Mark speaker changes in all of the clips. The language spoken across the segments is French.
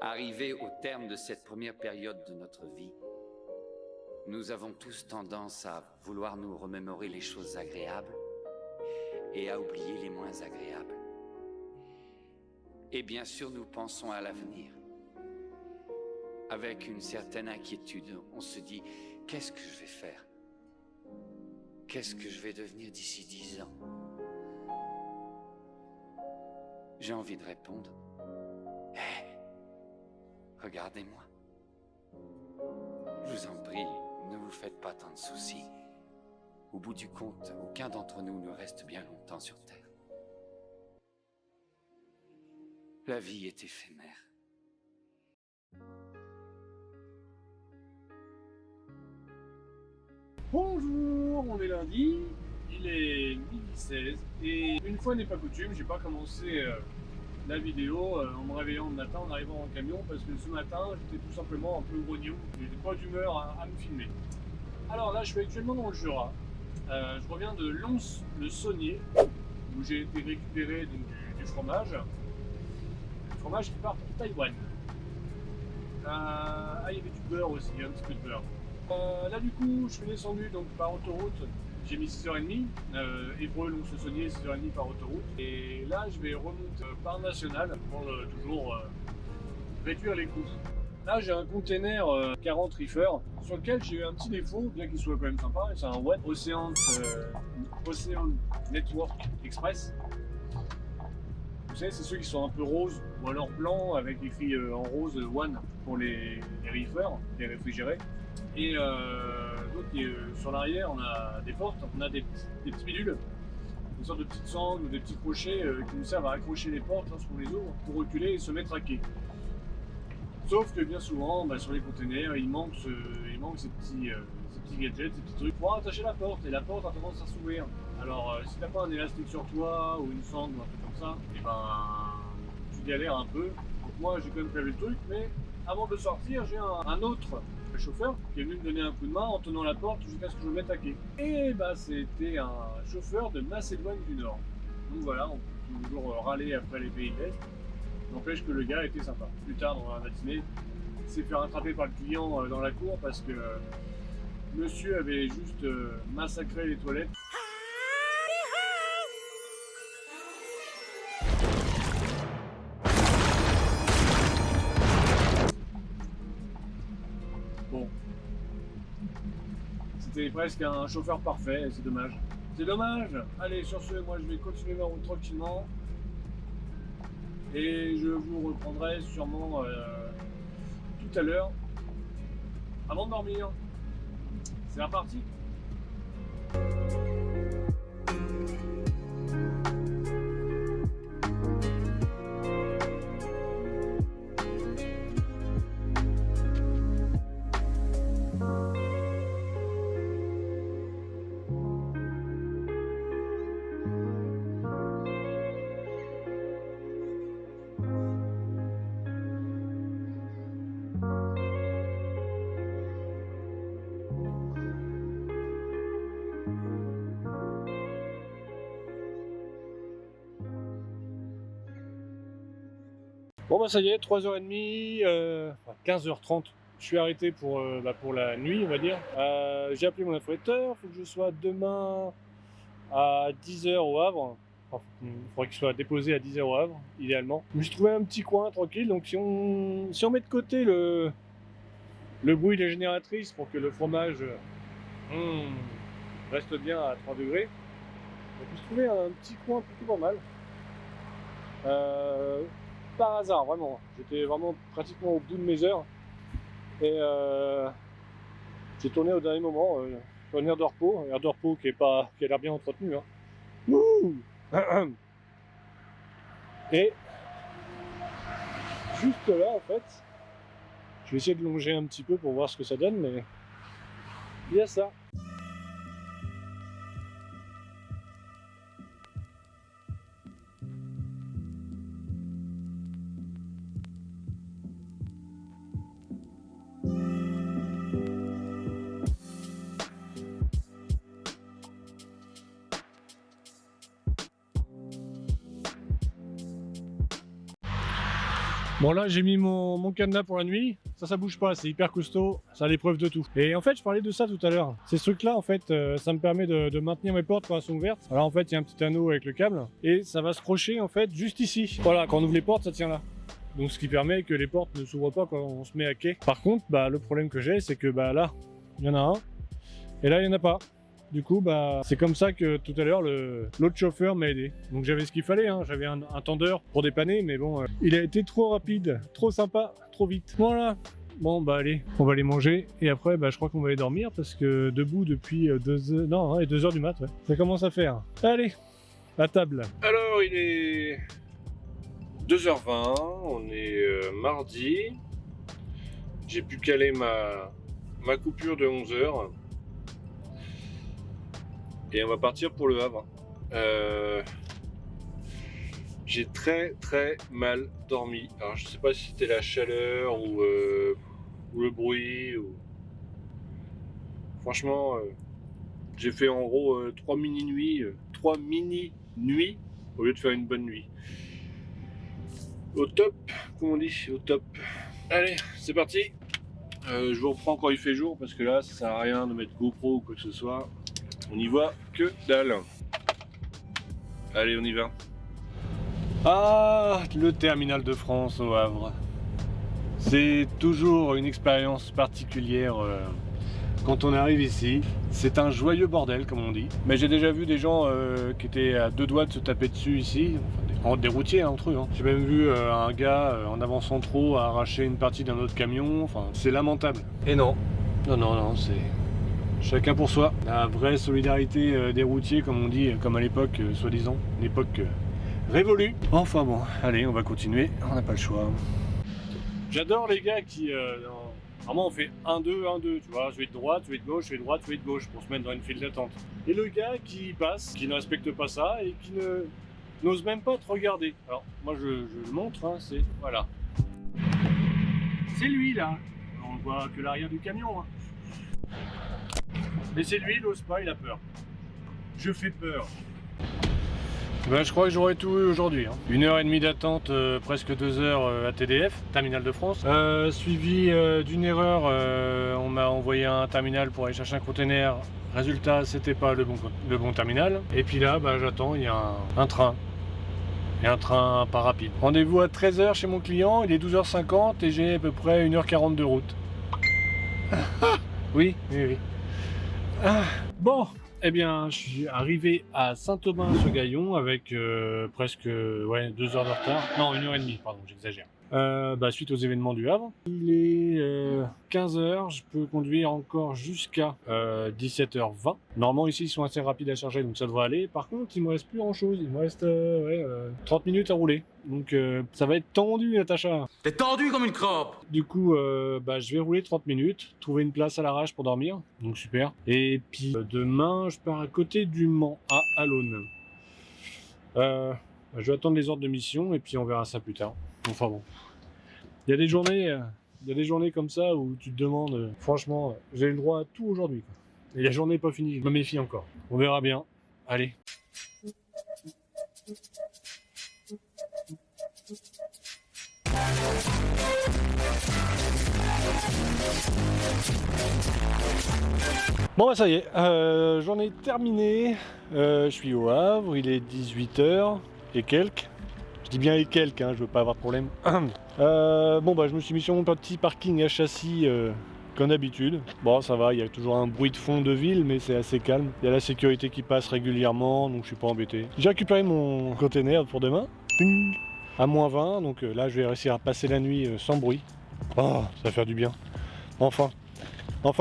Speaker 1: Arrivés au terme de cette première période de notre vie, nous avons tous tendance à vouloir nous remémorer les choses agréables et à oublier les moins agréables. Et bien sûr, nous pensons à l'avenir. Avec une certaine inquiétude, on se dit « Qu'est-ce que je vais faire? Qu'est-ce que je vais devenir d'ici 10 ans ?» J'ai envie de répondre « Hé, regardez-moi. Je vous en prie, ne vous faites pas tant de soucis. Au bout du compte, aucun d'entre nous ne reste bien longtemps sur Terre. La vie est éphémère. »
Speaker 2: Bonjour, on est lundi, il est midi 16 et une fois n'est pas coutume, j'ai pas commencé la vidéo en me réveillant le matin en arrivant en camion parce que ce matin j'étais tout simplement un peu grognon, j'étais pas d'humeur à me filmer. Alors là je suis actuellement dans le Jura, je reviens de Lons-le-Saunier où j'ai été récupérer donc, du fromage qui part pour Taïwan. Il y avait du beurre aussi, un petit peu de beurre. Là du coup je suis descendu donc par autoroute, j'ai mis 6h30, Évreux, Lons-le-Saunier, 6h30 par autoroute. Et là je vais remonter par national pour toujours réduire les coûts. Là j'ai un container 40 reefers sur lequel j'ai eu un petit défaut, bien qu'il soit quand même sympa, c'est un One Ocean Network Express. Vous savez, c'est ceux qui sont un peu roses ou alors blancs avec écrit en rose One pour les reefers, les réfrigérés. Et donc sur l'arrière on a des portes, on a des petits bidules, une sorte de petites sangles ou des petits crochets qui nous servent à accrocher les portes lorsqu'on les ouvre pour reculer et se mettre à quai. Sauf que bien souvent sur les containers il manque ces petits gadgets, ces petits trucs pour attacher la porte, et la porte a tendance à s'ouvrir. Alors si t'as pas un élastique sur toi ou une sangle ou un truc comme ça, et tu galères un peu. Donc moi j'ai quand même prévu le truc, mais avant de sortir j'ai un autre chauffeur qui est venu me donner un coup de main en tenant la porte jusqu'à ce que je me mette à quai. Et c'était un chauffeur de Macédoine du Nord. Donc voilà, on peut toujours râler après les pays de l'Est. N'empêche que le gars était sympa. Plus tard dans la matinée, il s'est fait rattraper par le client dans la cour parce que monsieur avait juste massacré les toilettes. Bon, c'était presque un chauffeur parfait, c'est dommage. C'est dommage. Allez, sur ce, moi je vais continuer ma route tranquillement. Et je vous reprendrai sûrement tout à l'heure, avant de dormir. C'est reparti. Bon ça y est, 3h30, 15h30, je suis arrêté pour la nuit on va dire. J'ai appelé mon affréteur, il faut que je sois demain à 10h au Havre. Enfin, il faudrait qu'il soit déposé à 10h au Havre, idéalement. J'ai trouvé un petit coin tranquille, donc si on met de côté le bruit des génératrices pour que le fromage reste bien à 3 degrés, on peut se trouver un petit coin plutôt pas mal. Par hasard, vraiment. J'étais vraiment pratiquement au bout de mes heures. Et j'ai tourné au dernier moment sur une aire de repos qui a l'air bien entretenu. Hein. Et juste là, en fait, je vais essayer de longer un petit peu pour voir ce que ça donne, mais il y a ça. Bon là j'ai mis mon cadenas pour la nuit, ça bouge pas, c'est hyper costaud, ça a l'épreuve de tout. Et en fait je parlais de ça tout à l'heure, ces trucs là en fait ça me permet de maintenir mes portes quand elles sont ouvertes. Alors en fait il y a un petit anneau avec le câble et ça va se crocher en fait juste ici. Voilà, quand on ouvre les portes ça tient là. Donc ce qui permet que les portes ne s'ouvrent pas quand on se met à quai. Par contre bah, le problème que j'ai c'est que bah, là il y en a un et là il n'y en a pas. Du coup, bah, c'est comme ça que tout à l'heure, l'autre chauffeur m'a aidé. Donc j'avais ce qu'il fallait, hein. J'avais un tendeur pour dépanner, mais bon, il a été trop rapide, trop sympa, trop vite. Voilà. Bon, bah allez, on va aller manger. Et après, bah, je crois qu'on va aller dormir parce que debout depuis 2 heures du mat, ouais. Ça commence à faire. Allez, à table. Alors, il est 2h20, on est mardi. J'ai pu caler ma coupure de 11h. Et on va partir pour le Havre. J'ai très mal dormi. Alors je sais pas si c'était la chaleur ou le bruit. Franchement, j'ai fait en gros 3 mini-nuits. 3 mini-nuits au lieu de faire une bonne nuit. Au top, comme on dit, au top. Allez, c'est parti. Je vous reprends quand il fait jour parce que là ça sert à rien de mettre GoPro ou quoi que ce soit. On y voit que dalle. Allez, on y va. Ah, le terminal de France au Havre. C'est toujours une expérience particulière quand on arrive ici. C'est un joyeux bordel, comme on dit. Mais j'ai déjà vu des gens qui étaient à 2 doigts de se taper dessus ici. Enfin, des routiers hein, entre eux. Hein. J'ai même vu un gars en avançant trop arracher une partie d'un autre camion. Enfin, c'est lamentable. Et non, c'est... chacun pour soi. La vraie solidarité des routiers, comme on dit, comme à l'époque, soi-disant. Une époque révolue. Enfin bon, allez, on va continuer. On n'a pas le choix. J'adore les gars qui... Normalement, on fait 1-2, 1-2, tu vois. Je vais de droite, je vais de gauche, je vais de droite, je vais de gauche pour se mettre dans une file d'attente. Et le gars qui passe, qui ne respecte pas ça et qui n'ose même pas te regarder. Alors, moi, je le montre, hein, c'est... Voilà. C'est lui, là. On ne voit que l'arrière du camion, hein. Mais c'est lui, il n'ose pas, il a peur. Je fais peur. Ben, je crois que j'aurais tout eu aujourd'hui. Hein. 1h30 d'attente, presque 2 heures à TDF, Terminal de France. Suivi d'une erreur, on m'a envoyé un terminal pour aller chercher un container. Résultat, c'était pas le bon terminal. Et puis là, ben, j'attends, il y a un train. Et un train pas rapide. Rendez-vous à 13h chez mon client, il est 12h50 et j'ai à peu près 1h40 de route. Oui. Ah, bon, eh bien, je suis arrivé à Saint-Aubin-sur-Gaillon avec presque 2 heures de retard. Non, 1h30, pardon, j'exagère. Suite aux événements du Havre. Il est 15h, je peux conduire encore jusqu'à 17h20. Normalement ici ils sont assez rapides à charger donc ça devrait aller. Par contre il me reste plus grand chose, il me reste 30 minutes à rouler. Donc ça va être tendu Natacha.
Speaker 3: T'es tendu comme une crampe.
Speaker 2: Du coup je vais rouler 30 minutes, trouver une place à l'arrache pour dormir, donc super. Et puis demain je pars à côté du Mans, à Alonne. Je vais attendre les ordres de mission et puis on verra ça plus tard. Enfin bon, il y a des journées comme ça où tu te demandes, franchement, j'ai le droit à tout aujourd'hui. Et la journée n'est pas finie, je me méfie encore. On verra bien. Allez. Bon bah ça y est, journée terminée. Je suis au Havre, il est 18h et quelques. Je dis bien et quelques, hein, je veux pas avoir de problème. Je me suis mis sur mon petit parking à châssis comme d'habitude. Bon, ça va, il y a toujours un bruit de fond de ville, mais c'est assez calme. Il y a la sécurité qui passe régulièrement, donc je suis pas embêté. J'ai récupéré mon container pour demain, à -20, donc là je vais réussir à passer la nuit sans bruit. Oh, ça va faire du bien. Enfin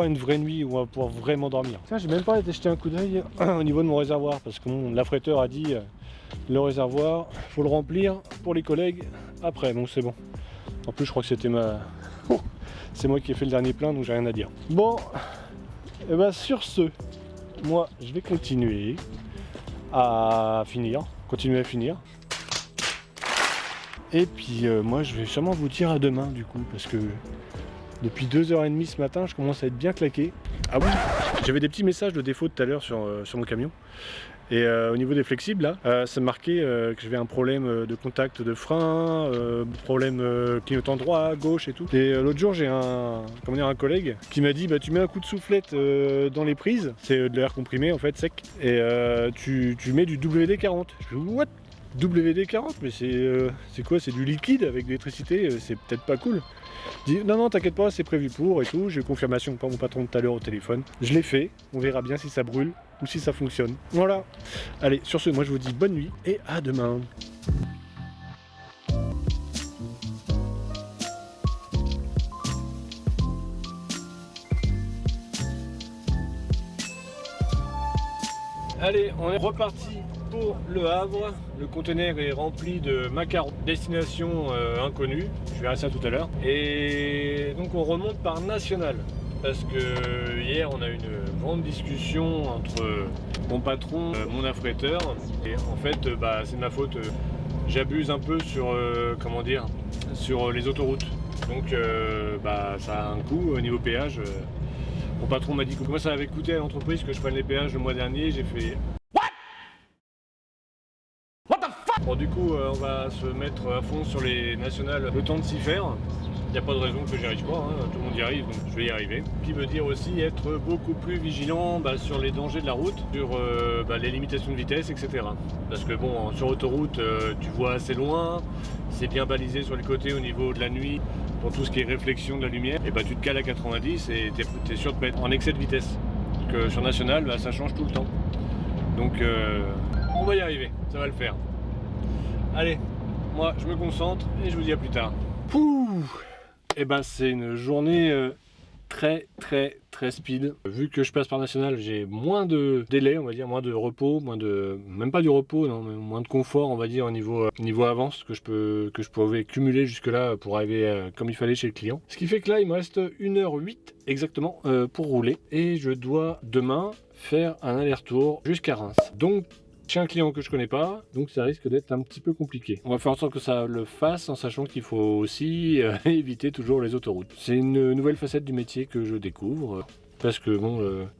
Speaker 2: une vraie nuit où on va pouvoir vraiment dormir. Tiens, j'ai même pas été jeter un coup d'œil au niveau de mon réservoir, parce que l'affréteur a dit... le réservoir, faut le remplir pour les collègues après, donc c'est bon. En plus je crois que c'était c'est moi qui ai fait le dernier plein, donc j'ai rien à dire. Bon, et ben sur ce, moi je vais continuer à finir. Et puis moi je vais sûrement vous dire à demain du coup, parce que depuis 2h30 ce matin je commence à être bien claqué. Ah oui.
Speaker 3: J'avais des petits messages de défaut tout à l'heure sur mon camion. Et au niveau des flexibles, là, ça marquait que j'avais un problème de contact de frein, problème clignotant droit, gauche et tout. Et l'autre jour, j'ai un collègue qui m'a dit, bah, tu mets un coup de soufflette dans les prises, c'est de l'air comprimé en fait, sec, et tu mets du WD-40. Je fais, what? WD-40? Mais c'est quoi? C'est du liquide avec de l'électricité, c'est peut-être pas cool. Je dis, non, t'inquiète pas, c'est prévu pour et tout. J'ai eu confirmation par mon patron tout à l'heure au téléphone. Je l'ai fait, on verra bien si ça brûle ou si ça fonctionne. Voilà. Allez, sur ce, moi je vous dis bonne nuit et à demain. Allez, on est reparti pour Le Havre. Le conteneur est rempli de macarons. Destination inconnue, je verrai ça tout à l'heure. Et donc on remonte par National. Parce que hier on a eu une grande discussion entre mon patron, mon affréteur. Et en fait, c'est de ma faute. J'abuse un peu sur, sur les autoroutes. Donc ça a un coût au niveau péage. Mon patron m'a dit combien ça avait coûté à l'entreprise que je prenne les péages le mois dernier. J'ai fait What the fuck. Bon, du coup on va se mettre à fond sur les nationales le temps de s'y faire. Il n'y a pas de raison que j'y arrive pas, hein. Tout le monde y arrive, donc je vais y arriver. Qui veut dire aussi être beaucoup plus vigilant sur les dangers de la route, sur les limitations de vitesse, etc. Parce que bon, sur autoroute, tu vois assez loin, c'est bien balisé sur les côtés au niveau de la nuit, pour tout ce qui est réflexion de la lumière, et tu te cales à 90 et t'es sûr de te mettre en excès de vitesse. Parce que sur National, ça change tout le temps. Donc on va y arriver, ça va le faire. Allez, moi je me concentre et je vous dis à plus tard. Pouh. Et c'est une journée très speed. Vu que je passe par National, j'ai moins de délai, on va dire, moins de repos, même pas du repos, non, mais moins de confort, on va dire, au niveau avance que je pouvais cumuler jusque là pour arriver comme il fallait chez le client. Ce qui fait que là, il me reste 1h08 exactement pour rouler et je dois demain faire un aller-retour jusqu'à Reims. Donc chez un client que je connais pas, donc ça risque d'être un petit peu compliqué. On va faire en sorte que ça le fasse en sachant qu'il faut aussi éviter toujours les autoroutes. C'est une nouvelle facette du métier que je découvre. Parce que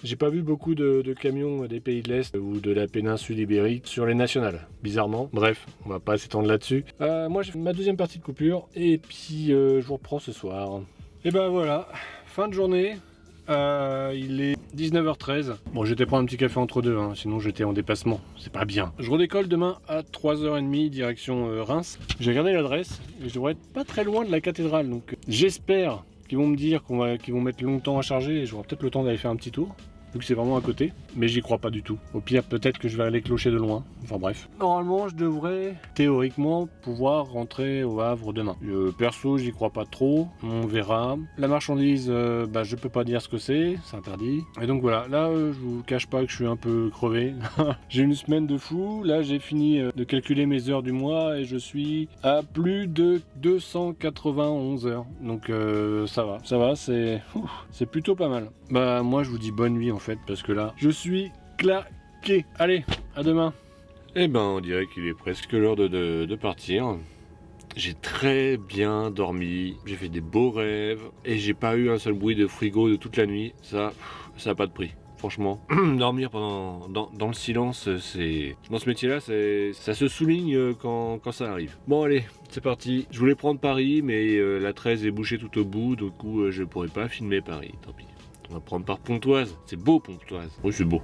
Speaker 3: j'ai pas vu beaucoup de camions des pays de l'Est ou de la péninsule ibérique sur les nationales, bizarrement. Bref, on va pas s'étendre là-dessus. Moi j'ai fait ma deuxième partie de coupure et puis je vous reprends ce soir. Et voilà, fin de journée. Il est 19h13. Bon, j'étais prendre un petit café entre deux, sinon j'étais en déplacement. C'est pas bien. Je redécolle demain à 3h30 direction Reims. J'ai regardé l'adresse et je devrais être pas très loin de la cathédrale. Donc j'espère qu'ils vont me dire qu'ils vont mettre longtemps à charger et j'aurai peut-être le temps d'aller faire un petit tour. Vu que c'est vraiment à côté, mais j'y crois pas du tout. Au pire, peut-être que je vais aller clocher de loin. Enfin bref. Normalement, je devrais théoriquement pouvoir rentrer au Havre demain. Perso, j'y crois pas trop. On verra. La marchandise, je peux pas dire ce que c'est interdit. Et donc voilà, là, je vous cache pas que je suis un peu crevé. J'ai une semaine de fou. Là, j'ai fini de calculer mes heures du mois et je suis à plus de 291 heures. Donc ça va, c'est plutôt pas mal. Moi, je vous dis bonne nuit en fait, parce que là, je suis claqué. Allez, à demain. On dirait qu'il est presque l'heure de partir. J'ai très bien dormi, j'ai fait des beaux rêves, et j'ai pas eu un seul bruit de frigo de toute la nuit. Ça a pas de prix. Franchement, dormir dans le silence, dans ce métier-là, ça se souligne quand ça arrive. Bon allez, c'est parti. Je voulais prendre Paris, mais la 13 est bouchée tout au bout, du coup je pourrais pas filmer Paris, tant pis. On va prendre par Pontoise. C'est beau Pontoise. Oui, c'est beau.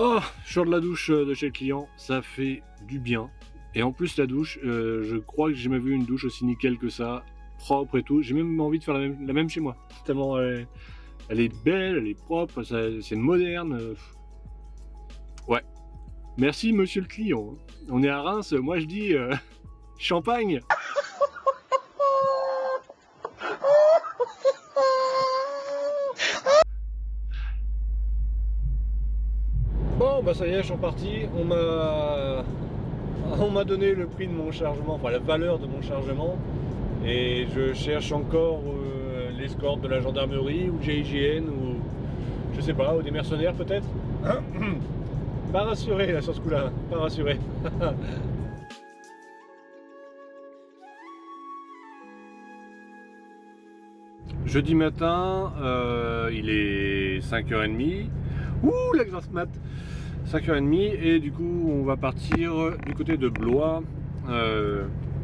Speaker 3: Oh, je sors de la douche de chez le client, ça fait du bien. Et en plus la douche, je crois que j'ai jamais vu une douche aussi nickel que ça, propre et tout. J'ai même envie de faire la même chez moi. Tellement elle est belle, elle est propre, c'est moderne. Ouais. Merci monsieur le client. On est à Reims, moi je dis champagne. bah ça y est, je suis reparti. On m'a donné le prix de mon chargement, enfin la valeur de mon chargement. Et je cherche encore l'escorte de la gendarmerie ou GIGN ou je sais pas, ou des mercenaires peut-être. Pas rassuré là sur ce coup-là, pas rassuré. Jeudi matin, il est 5h30. Ouh, la grasse mat! 5h30 et du coup on va partir du côté de Blois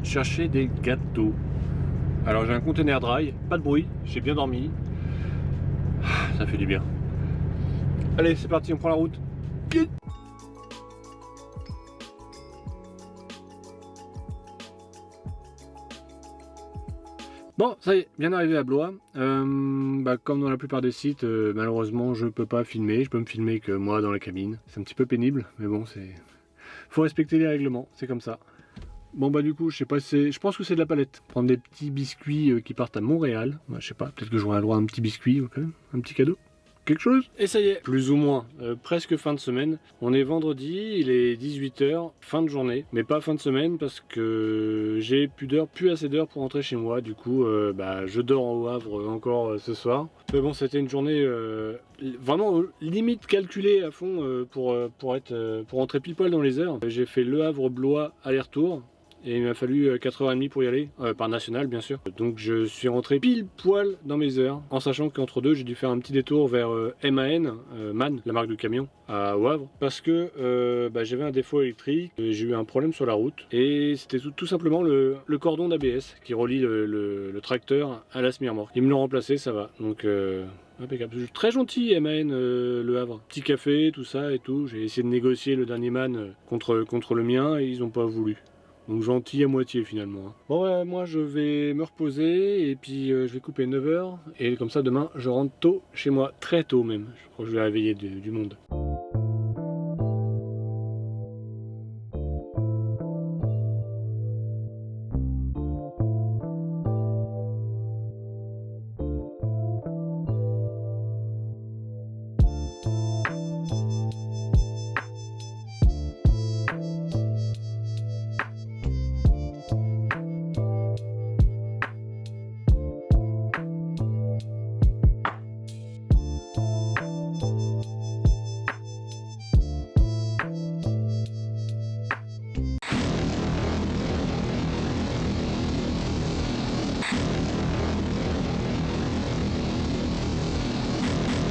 Speaker 3: chercher des gâteaux. Alors j'ai un container dry, pas de bruit, j'ai bien dormi. Ça fait du bien. Allez, c'est parti, on prend la route. Bon, ça y est, bien arrivé à Blois. Comme dans la plupart des sites, malheureusement, je peux pas filmer. Je peux me filmer que moi dans la cabine. C'est un petit peu pénible, mais bon, faut respecter les règlements, c'est comme ça. Bon bah du coup, je sais pas, je pense que c'est de la palette. Prendre des petits biscuits qui partent à Montréal. Bah, je sais pas, peut-être que j'aurai le droit à un petit biscuit quand même, un petit cadeau. Quelque chose. Et ça y est, plus ou moins, presque fin de semaine. On est vendredi, il est 18h, fin de journée, mais pas fin de semaine parce que j'ai plus assez d'heures pour rentrer chez moi. Du coup, je dors au Havre encore ce soir. Mais bon, c'était une journée vraiment limite calculée à fond pour rentrer pile poil dans les heures. J'ai fait Le Havre-Blois aller-retour. Et il m'a fallu 4h30 pour y aller, par national bien sûr. Donc je suis rentré pile poil dans mes heures, en sachant qu'entre deux j'ai dû faire un petit détour vers MAN, la marque de camion, à Havre, parce que j'avais un défaut électrique, j'ai eu un problème sur la route, et c'était tout simplement le cordon d'ABS qui relie le tracteur à la semi-remorque. Ils me l'ont remplacé, ça va, donc impeccable. Très gentil MAN Le Havre, petit café, tout ça et tout. J'ai essayé de négocier le dernier MAN contre le mien, et ils n'ont pas voulu. Donc gentil à moitié finalement. Bon moi je vais me reposer et puis je vais couper 9h et comme ça demain je rentre tôt chez moi, très tôt même. Je crois que je vais réveiller du monde.